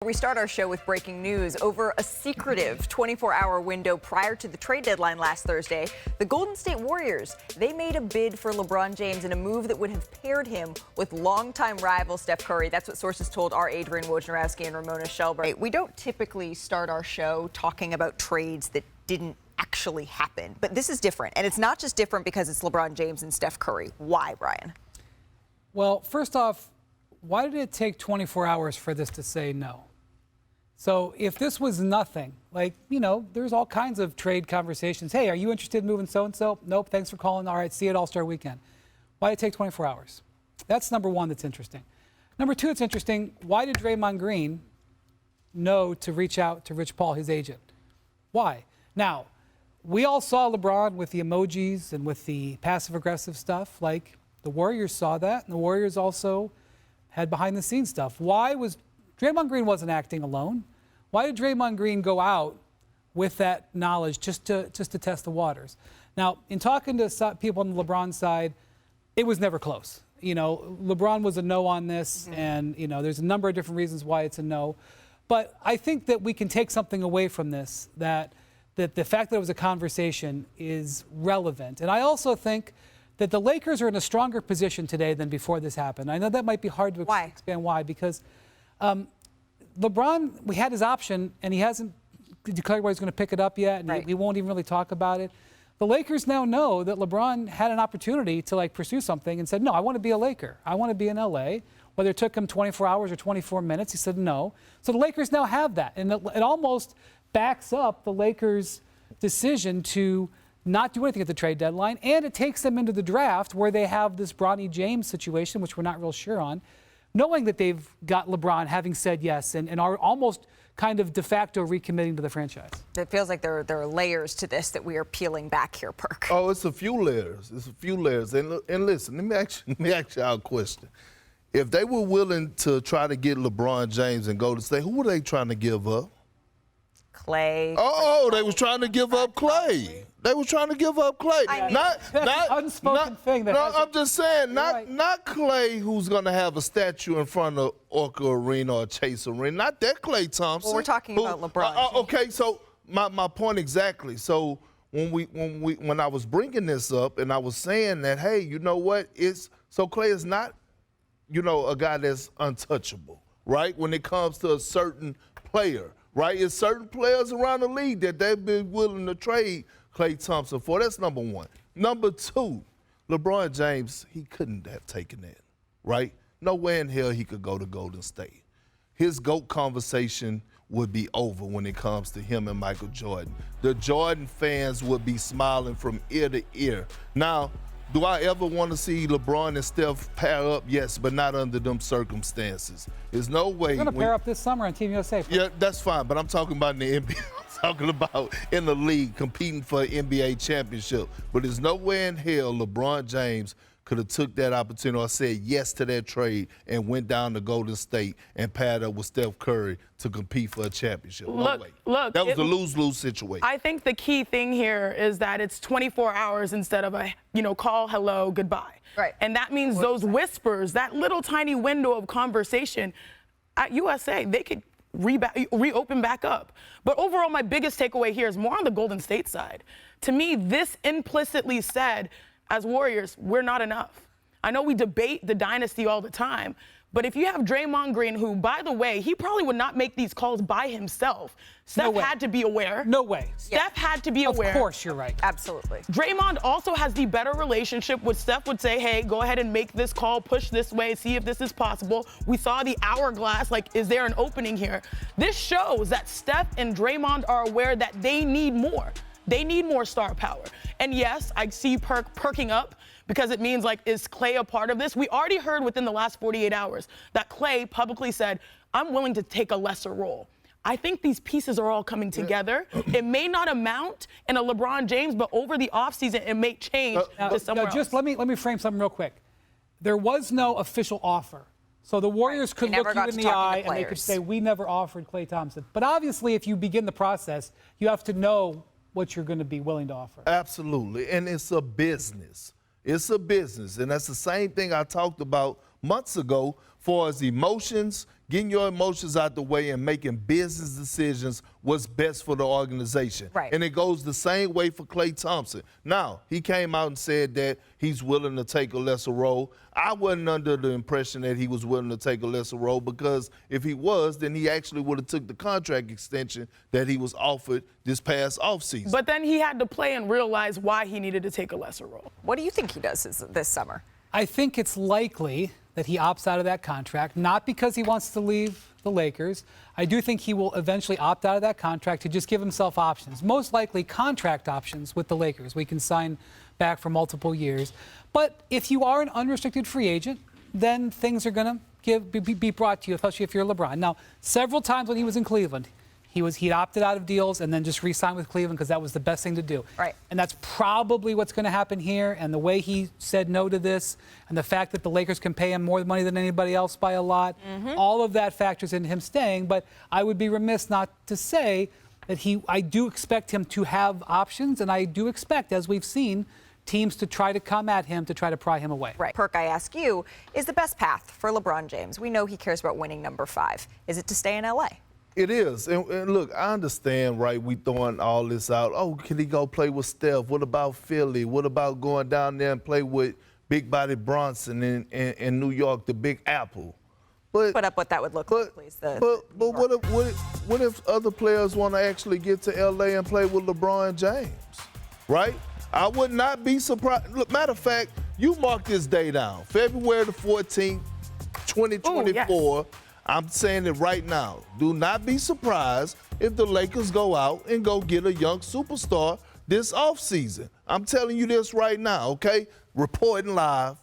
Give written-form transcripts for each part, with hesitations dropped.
We start our show with breaking news. Over a secretive 24-hour window prior to the trade deadline last Thursday, the Golden State Warriors, they made a bid for LeBron James in a move that would have paired him with longtime rival Steph Curry. That's what sources told our Adrian, Wojnarowski, and Ramona, Shelburne. We don't typically start our show talking about trades that didn't actually happen, but this is different. And it's not just different because it's LeBron James and Steph Curry. Why, Brian? Well, first off, why did it take 24 hours for this to say no? So if this was nothing, like, you know, there's all kinds of trade conversations. Hey, are you interested in moving so-and-so? Nope, thanks for calling. All right, see you at All-Star Weekend. Why did it take 24 hours? That's number one that's interesting. Number two, it's interesting, why did Draymond Green know to reach out to Rich Paul, his agent? Why? Now, we all saw LeBron with the emojis and with the passive-aggressive stuff. Like, the Warriors saw that, and the Warriors also had behind-the-scenes stuff. Why was Draymond Green wasn't acting alone? Why did Draymond Green go out with that knowledge just to test the waters? Now, in talking to people on the LeBron side, it was never close. You know, LeBron was a no on this, and, you know, there's a number of different reasons why it's a no. But I think that we can take something away from this, that the fact that it was a conversation is relevant. And I also think that the Lakers are in a stronger position today than before this happened. I know that might be hard to expand why, because LeBron, we had his option, and he hasn't declared where he's going to pick it up yet, and we won't even really talk about it. The Lakers now know that LeBron had an opportunity to, like, pursue something and said, no, I want to be a Laker. I want to be in L.A. Whether it took him 24 hours or 24 minutes, he said no. So the Lakers now have that, and it almost backs up the Lakers' decision to not do anything at the trade deadline, and it takes them into the draft where they have this Bronny James situation, which we're not real sure on, knowing that they've got LeBron having said yes and are almost kind of de facto recommitting to the franchise. It feels like there are layers to this that we are peeling back here, Perk. Oh, it's a few layers. It's a few layers. And listen, let me ask y'all a question. If they were willing to try to get LeBron James and go to State, who were they trying to give up? Clay. Oh, they was trying to give up Clay. They were trying to give up Clay. That's an unspoken thing. I'm just saying, not Clay, who's going to have a statue in front of Orca Arena or Chase Arena. Not that Clay Thompson. Well, we're talking about LeBron. Okay, so my point exactly. So when I was bringing this up and I was saying that, hey, you know what? So Clay is not, you know, a guy that's untouchable, right? When it comes to a certain player, right? It's certain players around the league that they've been willing to trade Klay Thompson for. That's number one. Number two, LeBron James, he couldn't have taken that, right? No way in hell he could go to Golden State. His GOAT conversation would be over when it comes to him and Michael Jordan. The Jordan fans would be smiling from ear to ear. Now, do I ever want to see LeBron and Steph pair up? Yes, but not under them circumstances. There's no way. They're going to pair up this summer on Team USA. Yeah, that's fine, but I'm talking about in the NBA. I'm talking about in the league, competing for an NBA championship. But there's no way in hell LeBron James could have took that opportunity or said yes to that trade and went down to Golden State and paired up with Steph Curry to compete for a championship. Look, that was a lose-lose situation. I think the key thing here is that it's 24 hours instead of a, call, hello, goodbye. Right. And that means those whispers, that little tiny window of conversation at USA, they could reopen back up. But overall, my biggest takeaway here is more on the Golden State side. To me, this implicitly said, as Warriors, we're not enough. I know we debate the dynasty all the time, but if you have Draymond Green, who, by the way, he probably would not make these calls by himself. Steph had to be aware. No way. Steph had to be aware. Of course, you're right. Absolutely. Draymond also has the better relationship with Steph, would say, hey, go ahead and make this call, push this way, see if this is possible. We saw the hourglass, like, is there an opening here? This shows that Steph and Draymond are aware that they need more. They need more star power. And yes, I see perking up because it means, like, is Clay a part of this? We already heard within the last 48 hours that Clay publicly said, I'm willing to take a lesser role. I think these pieces are all coming together. It may not amount in a LeBron James, but over the offseason, it may change to somewhere else. Just let me frame something real quick. There was no official offer. So the Warriors could look you in the eye and they could say, we never offered Klay Thompson. But obviously, if you begin the process, you have to know what you're going to be willing to offer. Absolutely, and it's a business. It's a business, and that's the same thing I talked about months ago for as emotions, getting your emotions out the way and making business decisions what's best for the organization. Right. And it goes the same way for Klay Thompson. Now, he came out and said that he's willing to take a lesser role. I wasn't under the impression that he was willing to take a lesser role, because if he was, then he actually would have took the contract extension that he was offered this past offseason. But then he had to play and realize why he needed to take a lesser role. What do you think he does this summer? I think it's likely that he opts out of that contract, not because he wants to leave the Lakers. I do think he will eventually opt out of that contract to just give himself options, most likely contract options with the Lakers. We can sign back for multiple years. But if you are an unrestricted free agent, then things are going to be brought to you, especially if you're LeBron. Now, several times when he was in Cleveland, he opted out of deals and then just re-signed with Cleveland because that was the best thing to do. Right. And that's probably what's going to happen here. And the way he said no to this, and the fact that the Lakers can pay him more money than anybody else by a lot, all of that factors into him staying. But I would be remiss not to say that I do expect him to have options, and I do expect, as we've seen, teams to try to come at him to try to pry him away. Right. Perk, I ask you, is the best path for LeBron James? We know he cares about winning number 5. Is it to stay in L.A.? It is. And look, I understand, right, we throwing all this out. Oh, can he go play with Steph? What about Philly? What about going down there and play with Big Body Bronson in New York, the Big Apple? But Put up what that would look like, please. But what if other players want to actually get to L.A. and play with LeBron James, right? I would not be surprised. Look, matter of fact, you mark this day down, February the 14th, 2024. Yes. I'm saying it right now. Do not be surprised if the Lakers go out and go get a young superstar this offseason. I'm telling you this right now, okay? Reporting live.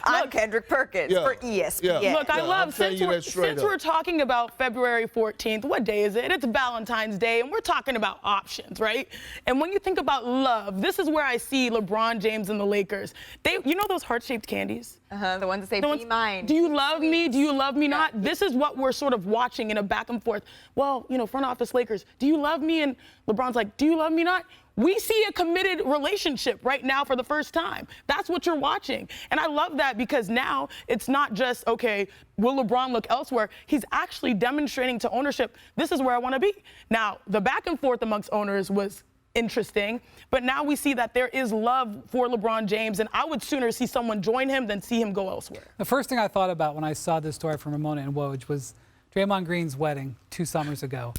I'm Kendrick Perkins for ESPN. Yeah. Look, I love, since we're up. talking about February 14th, what day is it? It's Valentine's Day, and we're talking about options, right? And when you think about love, this is where I see LeBron James and the Lakers. You know those heart-shaped candies? The ones that say, be mine. Do you love me? Do you love me not? This is what we're sort of watching in a back and forth. Well, front office Lakers, do you love me? And LeBron's like, do you love me not? We see a committed relationship right now for the first time. That's what you're watching. And I love that, because now it's not just, okay, will LeBron look elsewhere? He's actually demonstrating to ownership, this is where I want to be. Now, the back and forth amongst owners was interesting, but now we see that there is love for LeBron James, and I would sooner see someone join him than see him go elsewhere. The first thing I thought about when I saw this story from Ramona and Woj was Draymond Green's wedding 2 summers ago,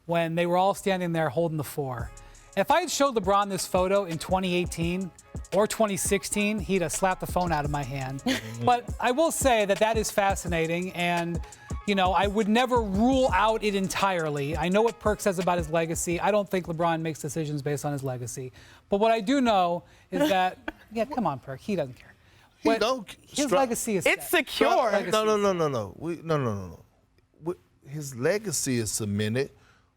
when they were all standing there holding the 4. If I had showed LeBron this photo in 2018 or 2016, he'd have slapped the phone out of my hand. But I will say that is fascinating, and I would never rule out it entirely. I know what Perk says about his legacy. I don't think LeBron makes decisions based on his legacy. But what I do know is that, come on, Perk, he doesn't care. His legacy is It's set. secure. No. His legacy is cemented.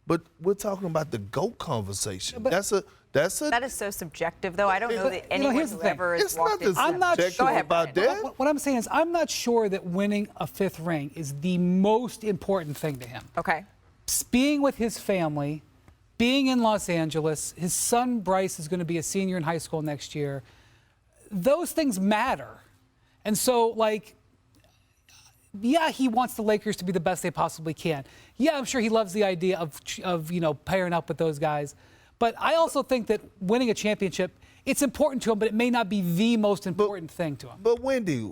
But we're talking about the GOAT conversation. That is so subjective, though. I don't know that anyone who ever has walked in. I'm not sure about that. What I'm saying is, I'm not sure that winning a 5th ring is the most important thing to him. Okay. Being with his family, being in Los Angeles, his son Bryce is going to be a senior in high school next year. Those things matter. And so, yeah, he wants the Lakers to be the best they possibly can. Yeah, I'm sure he loves the idea of pairing up with those guys. But I also think that winning a championship, it's important to him, but it may not be the most important thing to him. But Wendy,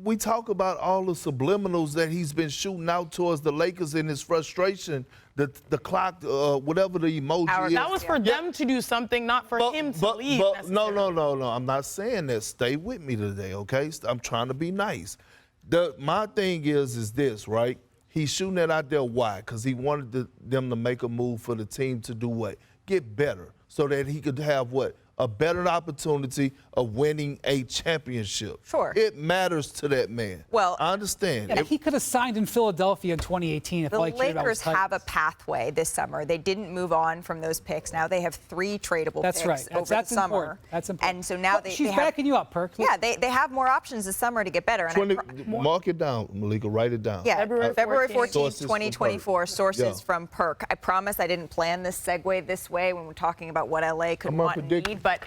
we talk about all the subliminals that he's been shooting out towards the Lakers in his frustration, the clock, whatever the emoji is. That was for them to do something, not for him to leave. No. I'm not saying that. Stay with me today, okay? I'm trying to be nice. My thing is this, right? He's shooting that out there. Why? Because he wanted them to make a move for the team to do what? Get better, so that he could have what? A better opportunity of winning a championship. Sure. It matters to that man. Well, I understand. Yeah, he could have signed in Philadelphia in 2018 if all he cared about was Lakers titles. have a pathway this summer. They didn't move on from those picks. Now they have 3 tradable That's picks right. over the summer. Important. That's important. And so now She's backing you up, Perk. Yeah, they have more options this summer to get better. And Mark it down, Malika. Write it down. Yeah, February 14th, Sources 2024, sources from Perk. I promise I didn't plan this segue this way when we're talking about what LA could want and need, but